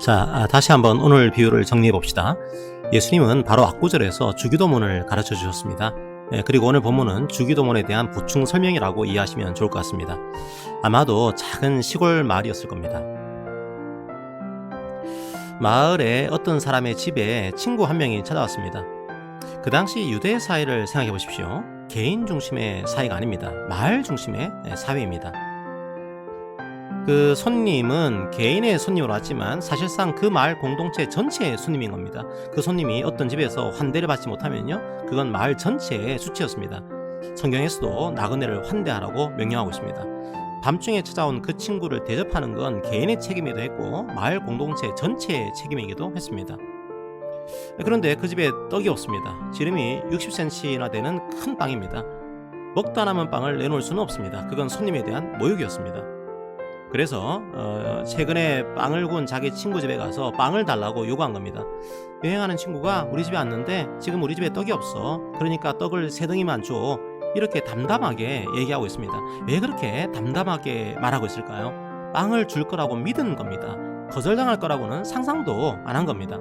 자, 다시 한번 오늘 비유를 정리해 봅시다. 예수님은 바로 앞구절에서 주기도문을 가르쳐 주셨습니다. 그리고 오늘 본문은 주기도문에 대한 보충 설명이라고 이해하시면 좋을 것 같습니다. 아마도 작은 시골 마을이었을 겁니다. 마을에 어떤 사람의 집에 친구 한 명이 찾아왔습니다. 그 당시 유대 사회를 생각해 보십시오. 개인 중심의 사회가 아닙니다. 마을 중심의 사회입니다. 그 손님은 개인의 손님으로 왔지만 사실상 그 마을 공동체 전체의 손님인 겁니다. 그 손님이 어떤 집에서 환대를 받지 못하면요, 그건 마을 전체의 수치였습니다. 성경에서도 나그네를 환대하라고 명령하고 있습니다. 밤중에 찾아온 그 친구를 대접하는 건 개인의 책임이기도 했고 마을 공동체 전체의 책임이기도 했습니다. 그런데 그 집에 떡이 없습니다. 지름이 60cm나 되는 큰 빵입니다. 먹다 남은 빵을 내놓을 수는 없습니다. 그건 손님에 대한 모욕이었습니다. 그래서 최근에 빵을 구운 자기 친구 집에 가서 빵을 달라고 요구한 겁니다. 여행하는 친구가 우리 집에 왔는데 지금 우리 집에 떡이 없어. 그러니까 떡을 3덩이만 줘. 이렇게 담담하게 얘기하고 있습니다. 왜 그렇게 담담하게 말하고 있을까요? 빵을 줄 거라고 믿은 겁니다. 거절당할 거라고는 상상도 안 한 겁니다.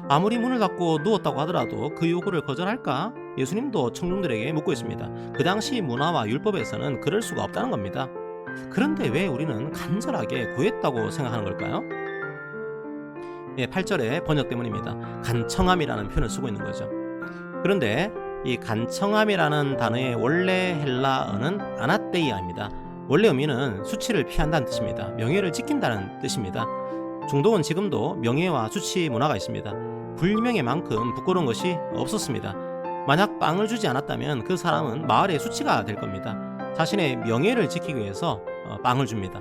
아무리 문을 닫고 누웠다고 하더라도 그 요구를 거절할까? 예수님도 청중들에게 묻고 있습니다. 그 당시 문화와 율법에서는 그럴 수가 없다는 겁니다. 그런데 왜 우리는 간절하게 구했다고 생각하는 걸까요? 8절의 번역 때문입니다. 간청함이라는 표현을 쓰고 있는 거죠. 그런데 이 간청함이라는 단어의 원래 헬라어는 아나테이아입니다. 원래 의미는 수치를 피한다는 뜻입니다. 명예를 지킨다는 뜻입니다. 중동은 지금도 명예와 수치 문화가 있습니다. 불명예만큼 부끄러운 것이 없었습니다. 만약 빵을 주지 않았다면 그 사람은 마을의 수치가 될 겁니다. 자신의 명예를 지키기 위해서 빵을 줍니다.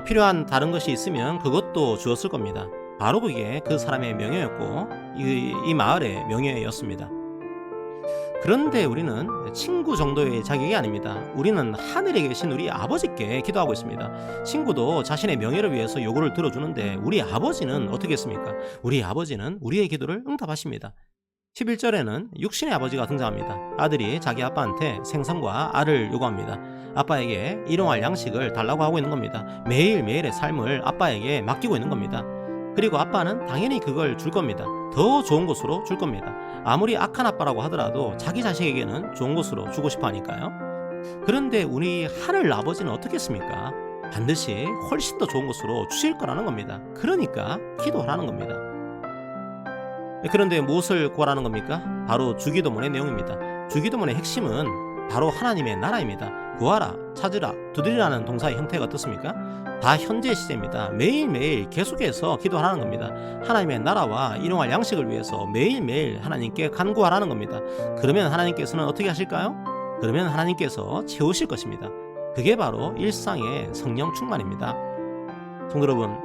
필요한 다른 것이 있으면 그것도 주었을 겁니다. 바로 그게 그 사람의 명예였고 이 마을의 명예였습니다. 그런데 우리는 친구 정도의 자격이 아닙니다. 우리는 하늘에 계신 우리 아버지께 기도하고 있습니다. 친구도 자신의 명예를 위해서 요구를 들어주는데 우리 아버지는 어떻게 했습니까? 우리 아버지는 우리의 기도를 응답하십니다. 11절에는 육신의 아버지가 등장합니다. 아들이 자기 아빠한테 생선과 알을 요구합니다. 아빠에게 일용할 양식을 달라고 하고 있는 겁니다. 매일매일의 삶을 아빠에게 맡기고 있는 겁니다. 그리고 아빠는 당연히 그걸 줄 겁니다. 더 좋은 것으로 줄 겁니다. 아무리 악한 아빠라고 하더라도 자기 자식에게는 좋은 것으로 주고 싶어 하니까요. 그런데 우리 하늘 아버지는 어떻게 했습니까? 반드시 훨씬 더 좋은 것으로 주실 거라는 겁니다. 그러니까 기도하라는 겁니다. 그런데 무엇을 구하라는 겁니까? 바로 주기도문의 내용입니다. 주기도문의 핵심은 바로 하나님의 나라입니다. 구하라, 찾으라, 두드리라는 동사의 형태가 어떻습니까? 다 현재 시제입니다. 매일매일 계속해서 기도하라는 겁니다. 하나님의 나라와 일용할 양식을 위해서 매일매일 하나님께 간구하라는 겁니다. 그러면 하나님께서는 어떻게 하실까요? 그러면 하나님께서 채우실 것입니다. 그게 바로 일상의 성령 충만입니다. 성도 여러분,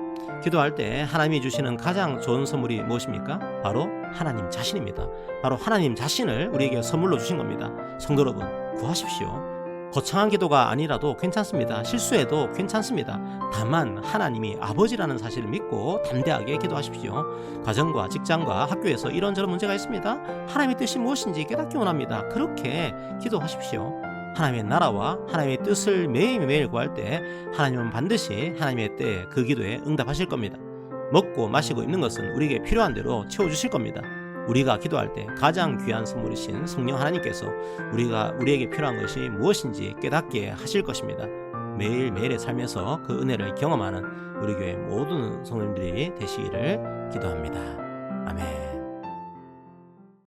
기도할 때 하나님이 주시는 가장 좋은 선물이 무엇입니까? 바로 하나님 자신입니다. 바로 하나님 자신을 우리에게 선물로 주신 겁니다. 성도 여러분, 구하십시오. 거창한 기도가 아니라도 괜찮습니다. 실수해도 괜찮습니다. 다만 하나님이 아버지라는 사실을 믿고 담대하게 기도하십시오. 가정과 직장과 학교에서 이런저런 문제가 있습니다. 하나님의 뜻이 무엇인지 깨닫기 원합니다. 그렇게 기도하십시오. 하나님의 나라와 하나님의 뜻을 매일매일 구할 때 하나님은 반드시 하나님의 때에 그 기도에 응답하실 겁니다. 먹고 마시고 입는 것은 우리에게 필요한 대로 채워주실 겁니다. 우리가 기도할 때 가장 귀한 선물이신 성령 하나님께서 우리에게 필요한 것이 무엇인지 깨닫게 하실 것입니다. 매일매일의 삶에서 그 은혜를 경험하는 우리 교회 모든 성도님들이 되시기를 기도합니다.